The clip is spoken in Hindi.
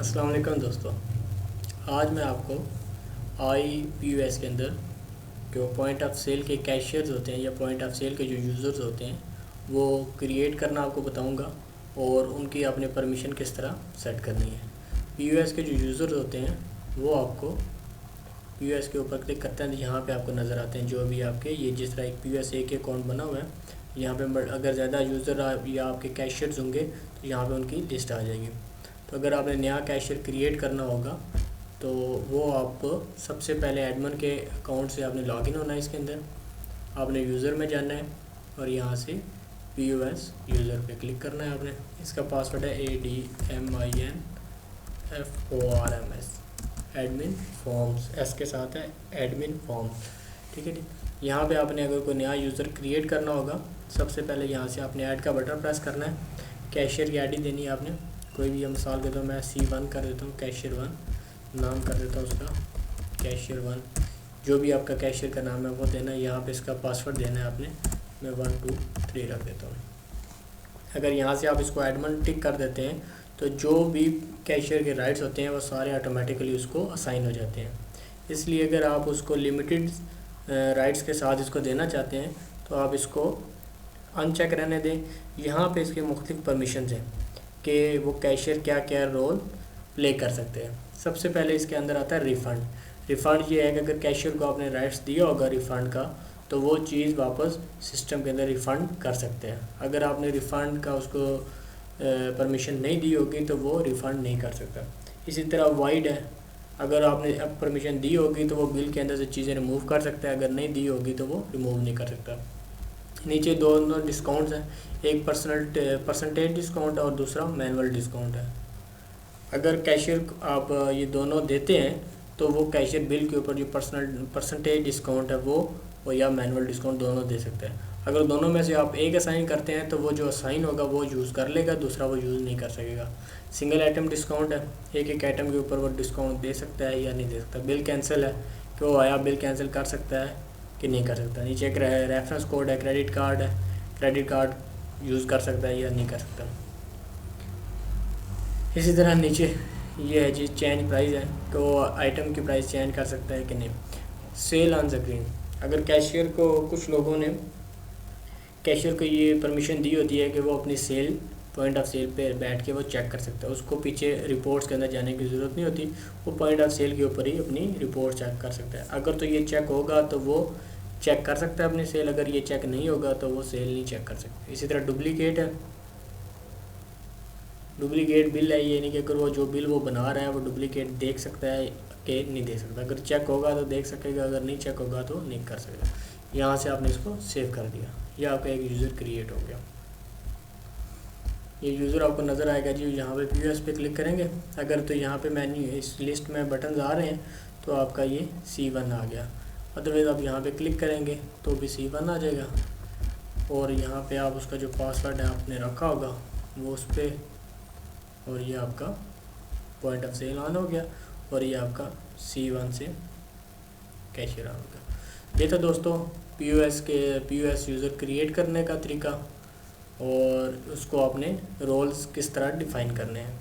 अस्सलाम वालेकुम दोस्तों। आज मैं आपको IPOS के अंदर जो पॉइंट ऑफ सेल के कैशियर्स होते हैं या पॉइंट ऑफ सेल के जो यूज़र्स होते हैं वो क्रिएट करना आपको बताऊंगा और उनकी आपने परमिशन किस तरह सेट करनी है। POS के जो यूज़र्स होते हैं वो आपको POS के ऊपर क्लिक करते हैं तो यहाँ पे आपको नज़र आते हैं जो भी आपके ये जिस तरह एक POS एक अकाउंट बना हुआ है। यहाँ पे अगर ज़्यादा यूज़र या आपके कैशियर्स होंगे तो यहाँ पे उनकी लिस्ट आ जाएगी। तो अगर आपने नया कैशियर क्रिएट करना होगा तो वो आप सबसे पहले एडमिन के अकाउंट से आपने लॉगिन होना है। इसके अंदर आपने यूज़र में जाना है और यहाँ से POS यूज़र पे क्लिक करना है आपने। इसका पासवर्ड है ADMINFORMS एडमिन फॉर्म्स, एस के साथ है एडमिन फॉर्म्स। ठीक है जी। यहाँ पे आपने अगर कोई नया यूज़र क्रिएट करना होगा सबसे पहले यहाँ से आपने ऐड का बटन प्रेस करना है। कैशियर की आईडी देनी है आपने, कोई भी मिसाल के तो मैं C1 कर देता हूँ, कैशियर 1 नाम कर देता हूँ उसका, कैशियर 1 जो भी आपका कैशियर का नाम है वो देना है। यहाँ पे इसका पासवर्ड देना है आपने, मैं 1 2 3 रख देता हूँ। अगर यहाँ से आप इसको एडमिन टिक कर देते हैं तो जो भी कैशियर के राइट्स होते हैं वो सारे ऑटोमेटिकली उसको असाइन हो जाते हैं। इसलिए अगर आप उसको लिमिटेड राइट्स के साथ इसको देना चाहते हैं तो आप इसको अनचेक रहने दें। यहाँ पे इसके मुख्तलिफ परमिशंस हैं कि वो कैशियर क्या क्या रोल प्ले कर सकते हैं। सबसे पहले इसके अंदर आता है रिफ़ंड। रिफ़ंड ये है कि अगर कैशियर को आपने राइट्स दिया होगा रिफ़ंड का तो वो चीज़ वापस सिस्टम के अंदर रिफ़ंड कर सकते हैं। अगर आपने रिफ़ंड का उसको परमिशन नहीं दी होगी तो वो रिफ़ंड नहीं कर सकता। इसी तरह वाइड है, अगर आपने अब परमिशन दी होगी तो वो बिल के अंदर से चीज़ें रिमूव कर सकता है, अगर नहीं दी होगी तो वो रिमूव नहीं कर सकता। नीचे दोनों डिस्काउंट्स हैं, एक परसेंटेज डिस्काउंट और दूसरा मैनुअल डिस्काउंट है। अगर कैशियर आप ये दोनों देते हैं तो वो कैशियर बिल के ऊपर जो परसेंटेज डिस्काउंट है वो या मैनुअल डिस्काउंट दोनों दे सकते हैं। अगर दोनों में से आप एक असाइन करते हैं तो वो जो असाइन होगा वो यूज़ कर लेगा, दूसरा वो यूज़ नहीं कर सकेगा। सिंगल आइटम डिस्काउंट है, एक आइटम के ऊपर वो डिस्काउंट दे सकता है या नहीं दे सकता। बिल कैंसिल है कि वो आया बिल कैंसिल कर सकता है कि नहीं कर सकता। नीचे एक रेफरेंस कोड है, क्रेडिट कार्ड है, क्रेडिट कार्ड यूज़ कर सकता है या नहीं कर सकता। इसी तरह नीचे ये है जी चेंज प्राइस है कि वो आइटम की प्राइस चेंज कर सकता है कि नहीं। सेल ऑन स्क्रीन, अगर कैशियर को कुछ लोगों ने कैशियर को ये परमिशन दी होती है कि वो अपनी सेल पॉइंट ऑफ सेल पे बैठ के वो चेक कर सकता है, उसको पीछे रिपोर्ट्स के अंदर जाने की ज़रूरत नहीं होती, वो पॉइंट ऑफ सेल के ऊपर ही अपनी रिपोर्ट चेक कर सकता है। अगर तो ये चेक होगा तो वो चेक कर सकता है अपनी सेल, अगर ये चेक नहीं होगा तो वो सेल नहीं चेक कर सकता। इसी तरह डुप्लीकेट है, डुप्लीकेट बिल है, ये नहीं कि अगर वो जो बिल वो बना रहा है वो डुप्लीकेट देख सकता है कि नहीं देख सकता। अगर चेक होगा तो देख सकेगा, अगर नहीं चेक होगा तो नहीं कर सकेगा। यहाँ से आपने इसको सेव कर दिया, यह आपका एक यूज़र क्रिएट हो गया। ये यूज़र आपको नज़र आएगा जी। यहाँ पे POS पे क्लिक करेंगे अगर तो यहाँ पे मेन्यू इस लिस्ट में बटन आ रहे हैं तो आपका ये C1 आ गया। अदरवाइज़ आप यहाँ पे क्लिक करेंगे तो भी C1 आ जाएगा और यहाँ पे आप उसका जो पासवर्ड है आपने रखा होगा वो उस पर, और ये आपका पॉइंट ऑफ सेल ऑन हो गया और ये आपका C1 से कैशियर ऑन हो गया। ये तो दोस्तों POS यूज़र क्रिएट करने का तरीका और उसको आपने रोल्स किस तरह डिफ़ाइन करने हैं।